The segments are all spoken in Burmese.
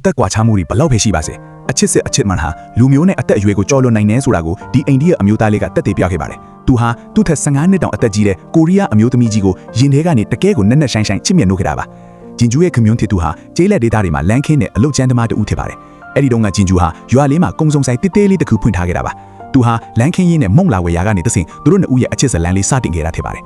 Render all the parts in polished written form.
သက်ကွာခြားမှုတွေဘလောက်ပဲရှိပါစေအချစ်စစ်အချစ်မှန်ဟာလူမျိုးနဲ့အသက်အရွယ်ကိုကြော်လွန်နိုင်နေဆိုတာကိုဒီအိန္ဒိယအမျိုးသားလေးကတက်တည်ပြခဲ့ပါတယ်သူဟာသူ့ထက်15နှစ်တောင်အသက်ကြီးတဲ့ကိုရီးယားအမျိုးသမီးကြီးကိုရင်ထဲကနေတကယ်ကိုနက်နက်ရှိုင်းရှိုင်းချစ်မြတ်နိုးခဲ့တာပါဂျင်ဂျူရဲ့ community သူဟာကျေးလက်ဒေသတွေမှာလမ်းခင်းတဲ့အလုပ်ကျန်းသမားတူဦးဖြစ်ပါတယ်အဲ့ဒီတော့ကဂျင်ဂျူဟာရွာလေးမှာကုံစုံဆိုင်တေးသေးလေးတစ်ခုဖွင့်ထားခဲ့တာပါသူဟာလမ်းခင်းရင်းနဲ့မုံလာဝယ်ရာကနေတဆင်သူတို့နှစ်ဦးရဲ့အချစ်ဇလန်းလေးစတင်ခဲ့တာဖြစ်ပါတယ်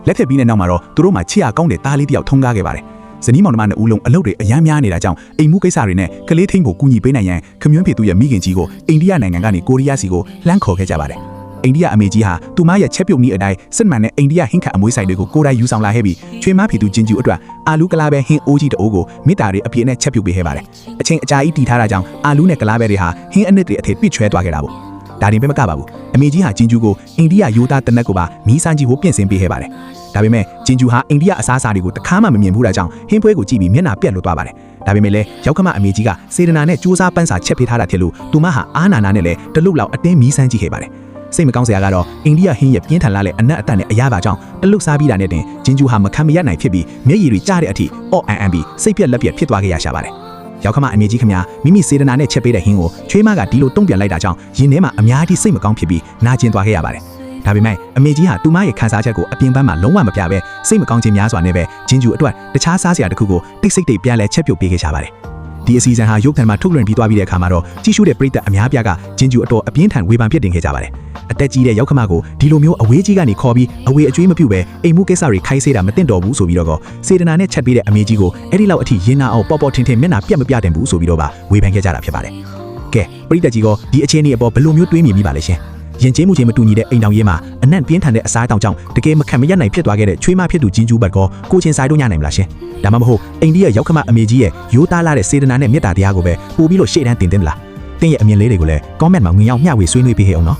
လက်ထက်ပြီးတဲ့နောက်မှာတော့သူတို့မှာချစ်ရကောင်းတဲ့သားလေးတစ်ယောက်ထုံးကားခဲ့ပါတယ်ဇနီးမောင်နှမနှစ်ဦးလုံးအလုပ်တွေအများများနေတာကြောင့်အိမ်မှုကိစ္စတွေနဲ့ကလေးထိန်ကိုကူညီပေးနိုင်ရန် community သူရဲ့မိခင်ကြီးကိုအိန္ဒိယနိုင်ငံကနေကိုရီးယားစီကိုလှမ်းခေါ်ခဲ့ကြပါတယ်အိန္ဒိယအမေကြီးဟာသူမရဲ့ချက်ပြုတ်နည်းအတိုင်းစစ်မှန်တဲ့အိန္ဒိယဟင်းခတ်အမွေးဆိုင်တွေကိုကိုယ်တိုင်ယူဆောင်လာခဲ့ပြီးချွေးမဖီသူဂျင်ဂျူအတွက်အာလူးကလားပဲဟင်းအိုးကြီးတအိုးကိုမိသားတွေအပြည့်နဲ့ချက်ပြုတ်ပေးခဲ့ပါတယ်အချိန်အကြာကြီးတည်ထားတာကြောင့်အာလူးနဲ့ကလားပဲတွေဟာဟင်းအနစ်တွေအထည်ပြစ်ချွဲသွားခဲ့တာပေါ့ဒါတင်ပဲမကပါဘူးအမေကြီးဟာဂျင်ဂျူကိုအိန္ဒိယရိုးသားတနက်ကိုပါမီးစမ်းကြီးကိုပြင်ဆင်ပေးခဲ့ပါတယ်ဒါပေမဲ့ဂျင်ဂျူဟာအိန္ဒိယအစားအစာတွေကိုတခါမှမမြင်ဘူးတာကြောင့်ဟင်းပွဲကိုကြည့်ပြီးမျက်နှာပြက်လွတ်သွားပါတယ်ဒါပေမဲ့လည်းရောက်ခမအမေကြီးကစေတနာနဲ့စူးစမ်းပန်းစာချက်ပေးထားတာဖြစ်လို့သူမဟာအာနာနာနဲ့လည်းတလုတ်လောက်အတင်းမီးစမ်းကြည့်ခဲ့ပါတယ်စိတ်မကောင်းစရာကတော့အိန္ဒိယဟင်းရဲ့ပြင်းထန်လာတဲ့အနက်အတန်နဲ့အရာပါကြောင့်တလုတ်စားပြီးတာနဲ့တင်ဂျင်ဂျူဟာမခံမရနိုင်ဖြစ်ပြီးမျက်ရည်တွေကျတဲ့အထိအော့အန်ပြီးစိတ်ပြက်လက်ပြက်ဖြစ်သွားခဲ့ရရှာပါတယ်ရောက်ခမအမေကြီးခမမိမိစေတနာနဲ့ချက်ပေးတဲ့ဟင်းကိုချွေးမကဒီလိုတုံ့ပြန်လိုက်တာကြောင့်ရင်ထဲမှာအများကြီးစိတ်မကောင်းဖြစ်ပြီးနာကျင်သွားခဲ့ရပါတယ်ဒါပေမဲ့အမေကြီးဟာသူမရဲ့ခံစားချက်ကိုအပြင်ပန်းမှာလုံးဝမပြဘဲစိတ်မကောင်းခြင်းများစွာနဲ့ပဲဂျင်ဂျူအတွက်တခြားစားစရာတစ်ခုကိုတိတ်ဆိတ်တိတ်ပြန်လဲချက်ပြုတ်ပေးခဲ့ကြပါတယ်ဒီအစီအစဉ်ဟာရုပ်သံမှာထုတ်လွှင့်ပြီးသွားပြီးတဲ့အခါမှာတော့ကြီးစုတဲ့ပရိသတ်အများပြားကဂျင်ဂျူအတော်အပြင်းထန်ဝေဖန်ပြစ်တင်ခဲ့ကြပါတယ်အသက်ကြီးတဲ့ရောက်ခမကိုဒီလိုမျိုးအဝေးကြီးကနေခေါ်ပြီးအဝေးအကျွေးမပြုတ်ပဲအိမ်မှုကိစ္စတွေခိုင်းစေတာမတင်တော်ဘူးဆိုပြီးတော့စေတနာနဲ့ချက်ပေးတဲ့အမေကြီးကိုအဲ့ဒီလောက်အထိရင်နာအောင်ပေါ်ပေါ်ထင်ထင်မျက်နှာပြတ်မပြတင်ဘူးဆိုပြီးတော့ပါဝေဖန်ခဲ့ကြတာဖြစ်ပါတယ်ကဲပရိသတ်ကြီးကဒီအခြေအနေအပေါ်ဘယ်လိုမျိုးတွေးမြင်မိပါလဲရှင်ရင်ကျေးမှုချင်းမတူညီတဲ့အိမ်တောင်ရေးမှာအနံ့ပြင်းထန်တဲ့အစားတောင်ကြောင့်တကယ်မခံမရနိုင်ဖြစ်သွားခဲ့တဲ့ချွေးမဖြစ်သူဂျင်ဂျူဘတ်ကောကိုချင်းဆိုင်တို့ညနိုင်မလားရှင်ဒါမှမဟုတ်အိန္ဒိယရောက်ခမအမေကြီးရဲ့ရိုးသားလာတဲ့စေတနာနဲ့မေတ္တာတရားကိုပဲပို့ပြီးလို့ရှေ့တန်းတင်သင့်မလားတင်းရဲ့အမြင်လေးတွေကိုလည်း comment မှာငွေရောက်မျှဝေဆွေးနွေးပေးခဲ့အောင်နော်